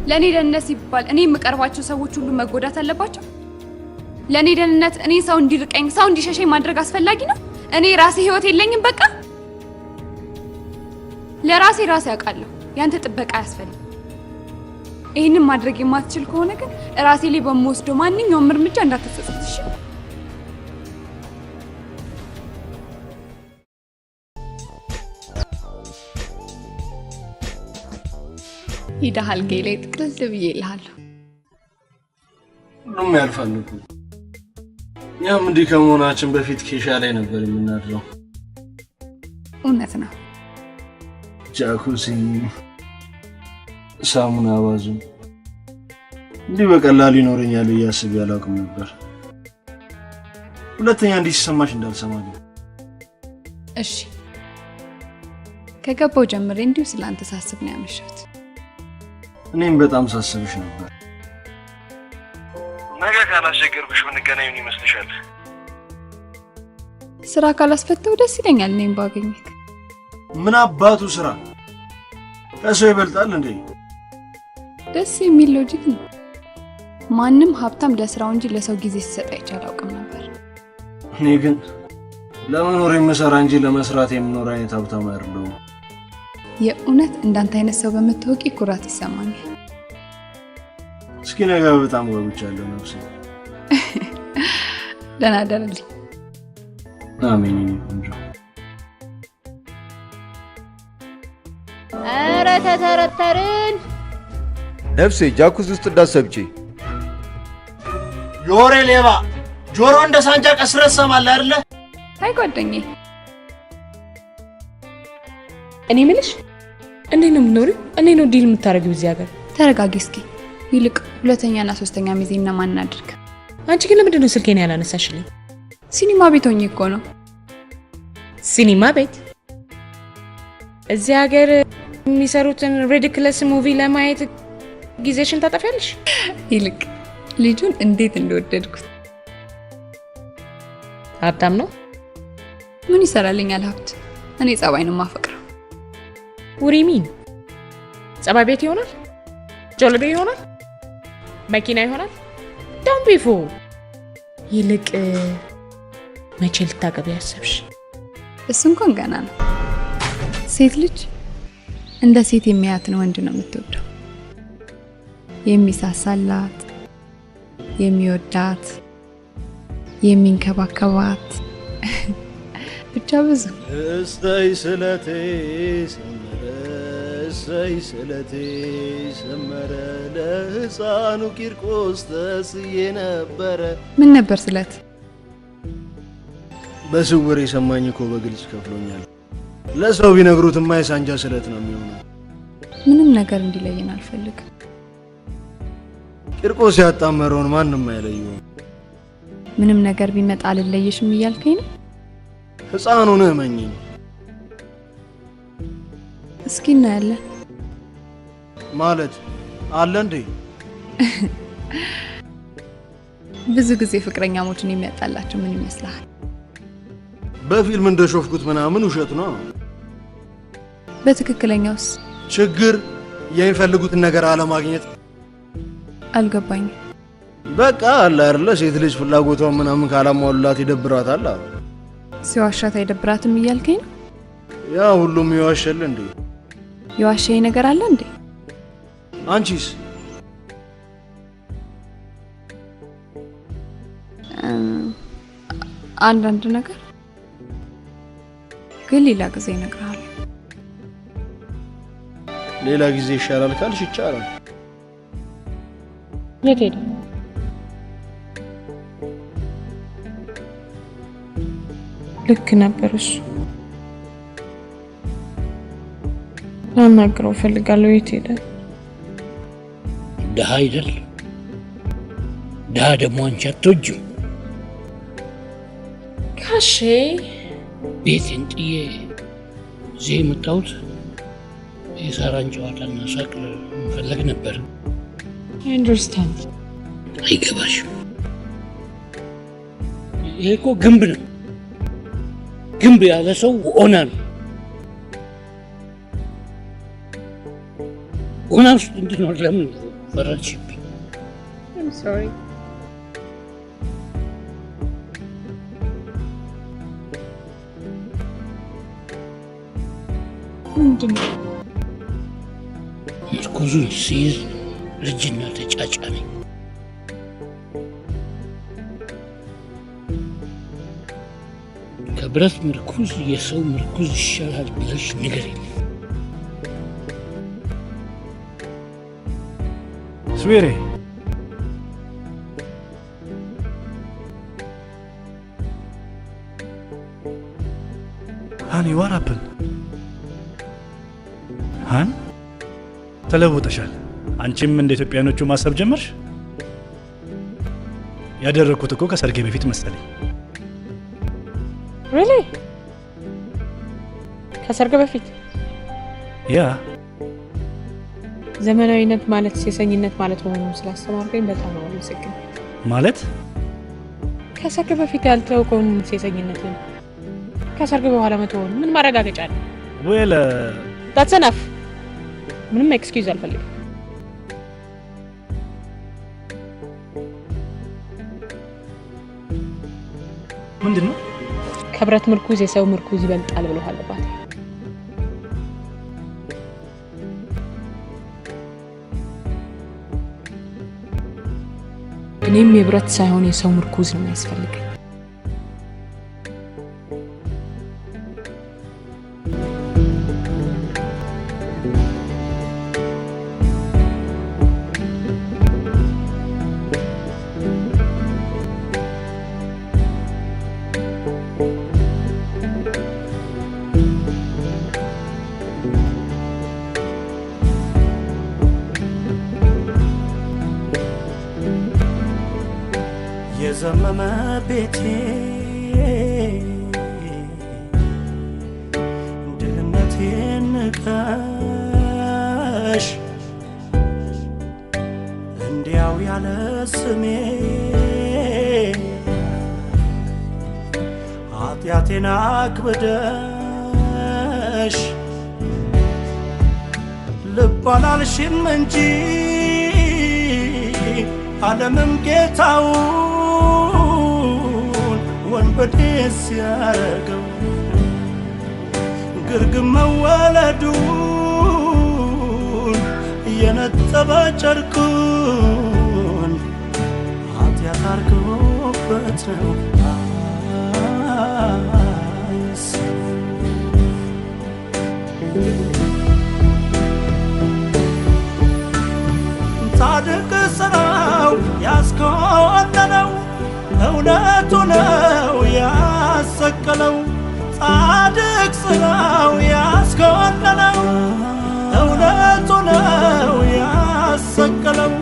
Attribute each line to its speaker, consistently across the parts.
Speaker 1: ለኔ ደህንነት ሲባል እኔ የምቀርባቸው ሰዎች ሁሉ መጎዳት አለባቸው? ለኔ ደህንነት እኔ ሰው እንዲርቀኝ ሰው እንዲሸሸኝ ማድረግ አስፈላጊ ነው? እኔ ራሴ ህይወት የለኝም በቃ? ለራሴ ያውቃለሁ። ያንተ ጥበቃ ያስፈልግ። ይሄንን ማድረግ የማትችል ከሆነ ግን ራሴ ላይ በመወስደው ማንኛውም እርምጃ እንዳትጸጸት እሺ? ይዳሃል ጌሌ ጥቅልል ብዬ እልሃለሁ።
Speaker 2: ሁሉም ያልፋል እኮ። እኛም እንዲህ ከመሆናችን በፊት ኬሻ ላይ ነበር የምናድረው።
Speaker 1: እውነት ነው።
Speaker 2: ጃኩሲ፣ ሳሙና ባዙ እንዲህ በቀላሉ ይኖረኛል ብዬ አስቤ አላውቅም ነበር። ሁለተኛ እንዲህ ሲሰማሽ እንዳልሰማኝ።
Speaker 1: እሺ ከገባው ጀምሬ እንዲሁ ስላንተ ሳስብ ነው ያመሸሁት።
Speaker 2: እኔም በጣም ሳስብሽ ነበር። ነገ ካላስቸገርኩሽ ብንገናኝ ምን ይመስልሻል?
Speaker 1: ስራ ካላስፈተው ደስ ይለኛል እኔም ባገኘክ።
Speaker 2: ምን አባቱ ስራ ከሰው ይበልጣል እንዴ?
Speaker 1: ደስ የሚል ሎጂክ ነው። ማንም ሀብታም ለስራው እንጂ ለሰው ጊዜ ሲሰጥ አይቻል አውቅም ነበር።
Speaker 2: እኔ ግን ለመኖር የምሰራ እንጂ ለመስራት የምኖር አይነት ሀብታም አይደለሁም።
Speaker 1: የእውነት እንዳንተ አይነት ሰው በመታወቂ ኩራት ይሰማኛል።
Speaker 2: እስኪ ነገ በጣም ጓጉቻለሁ ነፍሴ።
Speaker 1: ደህና ደርልኝ።
Speaker 2: አሜን እንጆ።
Speaker 3: ኧረ ተተረተርን
Speaker 4: ነፍሴ ጃኩስ ውስጥ እንዳሰብጪ።
Speaker 2: የወሬ ሌባ ጆሮ እንደ ሳንጃ ቀስረህ ትሰማለህ አይደለ?
Speaker 1: አይ ጓደኛዬ፣
Speaker 3: እኔ ምልሽ እንዴት ነው የምትኖሪው? እንዴት ነው ዲል የምታረጊው እዚህ ሀገር?
Speaker 1: ተረጋጊ እስኪ። ይልቅ ሁለተኛና ሶስተኛ ሚዜና ማን እናድርግ?
Speaker 3: አንቺ ግን ለምንድን ነው ስልኬን ያላነሳሽልኝ?
Speaker 1: ሲኒማ ቤት ሆኜ እኮ ነው።
Speaker 3: ሲኒማ ቤት? እዚህ ሀገር የሚሰሩትን ሪዲክለስ ሙቪ ለማየት ጊዜሽን ታጠፊያለሽ?
Speaker 1: ይልቅ ልጁን እንዴት እንደወደድኩት።
Speaker 3: ሀብታም ነው?
Speaker 1: ምን ይሰራልኛል ሀብት? እኔ ጸባይ ነው የማፈቅረው።
Speaker 3: ውሪሚን ጸባይ ቤት ይሆናል? ጆልቤ ይሆናል? መኪና ይሆናል? ዶንት ቢ ፉል። ይልቅ መቼ ልታገቢ ያሰብሽ?
Speaker 1: እሱ እንኳን ገና ነው። ሴት ልጅ እንደ ሴት የሚያያትን ወንድ ነው የምትወደው። የሚሳሳላት፣ የሚወዳት፣ የሚንከባከባት ብቻ ብዙ።
Speaker 2: እሰይ ስለቴ ሰመረ፣ እሰይ ስለቴ ሰመረ፣ ለሕፃኑ ቂርቆስ ተስዬ ነበረ።
Speaker 1: ምን ነበር ስለት?
Speaker 2: በስውር የሰማኝ እኮ በግልጽ ከፍሎኛል። ለሰው ቢነግሩት የማይሳንጃ ስለት ነው የሚሆነው።
Speaker 1: ምንም ነገር እንዲለየን አልፈልግም።
Speaker 2: ቂርቆስ ያጣመረውን ማንም አይለየውም።
Speaker 1: ምንም ነገር ቢመጣ አልለየሽም እያልከኝ ነው?
Speaker 2: ሕፃኑን እመኚኝ።
Speaker 1: እስኪ እናያለን።
Speaker 2: ማለት አለ እንዴ?
Speaker 1: ብዙ ጊዜ ፍቅረኛሞችን የሚያጣላቸው ምን ይመስላል?
Speaker 2: በፊልም እንደሾፍኩት ምናምን ውሸት ነው።
Speaker 1: በትክክለኛውስ?
Speaker 2: ችግር የሚፈልጉትን ነገር አለማግኘት።
Speaker 1: አልገባኝም።
Speaker 2: በቃ አለ አይደለ? ሴት ልጅ ፍላጎቷን ምናምን ካላሟሉላት ይደብራታል አሉ።
Speaker 1: ሲዋሻት አይደብራትም እያልከኝ ነው?
Speaker 2: ያ ሁሉም ይዋሻል እንዴ?
Speaker 1: የዋሻዬ ነገር አለ እንዴ?
Speaker 2: አንቺስ?
Speaker 1: አንዳንድ ነገር ግን ሌላ ጊዜ እነግርሃለሁ።
Speaker 2: ሌላ ጊዜ ይሻላል ካልሽ ይቻላል።
Speaker 3: የት ሄደ? ልክ ነበር እሱ። ላናግረው እፈልጋለሁ። የት ሄደ?
Speaker 5: ደሃ አይደል? ደሃ ደግሞ አንቺ አትወጂም።
Speaker 3: ጋሼ
Speaker 5: ቤቴን ጥዬ እዚህ የመጣሁት የሳራን ጨዋታና ሳቅ መፈለግ ነበር።
Speaker 3: አንደርስታንድ።
Speaker 5: አይገባሽም። ይሄ እኮ ግንብ ነው። ግንብ ያለ ሰው ኦና ነው። ኦና ውስጥ እንድኖር ለምን ፈረድሽብኝ።
Speaker 3: I'm sorry. ምንድነው?
Speaker 5: ምርኩዙን ሲይዝ ልጅና ተጫጫነኝ። ከብረት ምርኩዝ የሰው ምርኩዝ ይሻላል ብለሽ ንገሪኝ።
Speaker 2: ስዌሬ ሃኒ what happened? ሃን ተለውጠሻል። አንቺም እንደ ኢትዮጵያኖቹ ማሰብ ጀመርሽ? ያደረኩት እኮ ከሰርጌ በፊት መሰለኝ።
Speaker 3: Really? ከሰርግ በፊት?
Speaker 2: ያ
Speaker 3: ዘመናዊነት ማለት ሴሰኝነት ማለት መሆኑን ስላስተማርከኝ በጣም ነው የምሰግነው።
Speaker 2: ማለት
Speaker 3: ከሰርግ በፊት ያልተወቀውን ሴሰኝነትን ከሰርግ በኋላ መተውን ምን ማረጋገጫ ነው?
Speaker 2: well
Speaker 3: that's enough. ምንም ኤክስኪውዝ አልፈልግም።
Speaker 2: ምንድነው?
Speaker 3: ከብረት ምርኩዝ የሰው ምርኩዝ ይበልጣል ብለሃል አባቴ። እኔም የብረት ሳይሆን የሰው ምርኩዝ ነው የሚያስፈልገኝ።
Speaker 6: የዘመመ ቤቴ ድህነቴን ንቀሽ እንዲያው ያለ ስሜ ኃጢአቴን አክብደሽ ልብ አላልሽም እንጂ ዓለምም ጌታውን ወንበዴ ሲያረገው ግርግም መወለዱን የነጠበ ጨርቁን ኃጢአት አርጎበት ነው። ጻድቅ ስራው ያስኮነነው እውነቱ ነው ያሰቀለው። ጻድቅ ስራው ያስኮነነው እውነቱ ነው ያሰቀለው።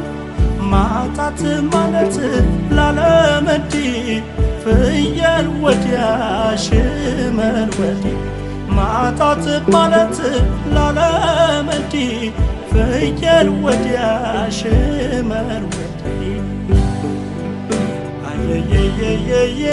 Speaker 6: ማጣት ማለት ላለመዲ ፍየል ወዲያ ሽመል ወዲህ ማጣት ማለት ላለመዲ ፍየል ወዲያ ሽመል ወዲህ አየየየየየ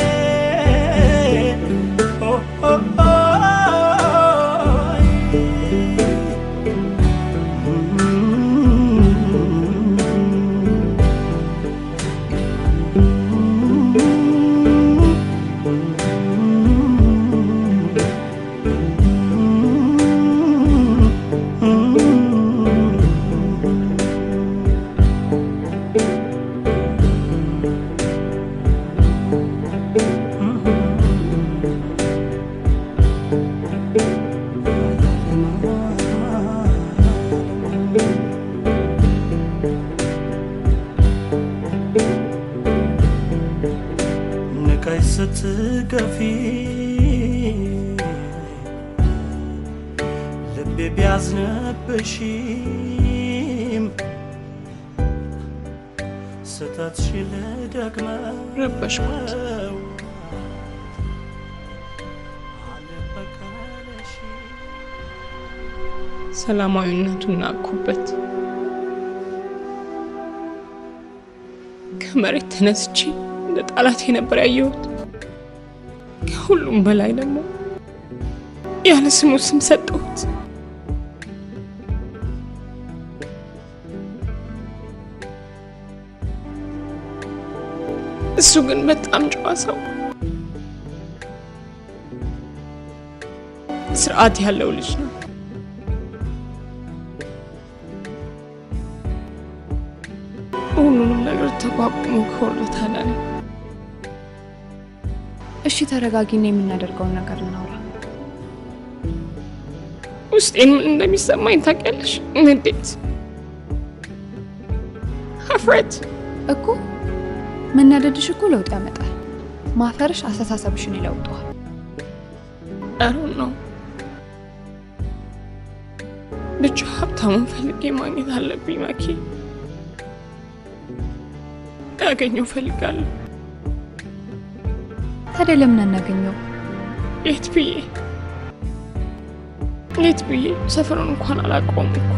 Speaker 6: ስትገፊ ልቤ ቢያዝንብሽም ስተትሽን ደግመው
Speaker 3: ረበሽኩት። ሰላማዊነቱን ናኩበት። ከመሬት ተነስቼ እንደ ጣላቴ ነበር ያየሁት። ከሁሉም በላይ ደግሞ ያለ ስሙ ስም ሰጠሁት። እሱ ግን በጣም ጨዋ ሰው፣ ስርዓት ያለው ልጅ ነው። ሁሉንም ነገር ተቋቁሞ ከወርታለ።
Speaker 1: እሺ ተረጋጊና የምናደርገውን ነገር እናውራ።
Speaker 3: ውስጤን ምን እንደሚሰማኝ ታውቂያለሽ? እንዴት አፍረት
Speaker 1: እኮ መናደድሽ እኮ ለውጥ ያመጣል። ማፈርሽ አስተሳሰብሽን ይለውጠዋል።
Speaker 3: አሁን ነው ብቻ ሀብታሙን ፈልጌ ማግኘት አለብኝ። ማኪ ያገኘው ፈልጋለሁ።
Speaker 1: ታዲያ ለምን አናገኘው? የት ብዬ ሰፈሩን እንኳን አላውቀውም እኮ።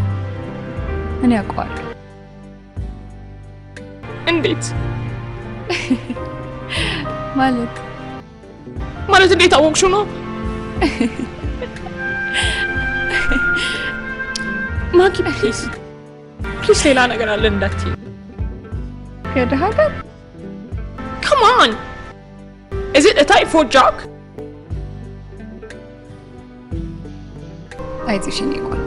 Speaker 1: እኔ አውቀዋለሁ።
Speaker 3: እንዴት
Speaker 1: ማለት
Speaker 3: እንዴት አወቅሽው ነው? ማኪ ፕሊዝ ሌላ ነገር አለ እንዳትዪ።
Speaker 1: ከደሃ ጋር
Speaker 3: come on is it a typhoid joke?
Speaker 1: አይዞሽ እኔ ቆይ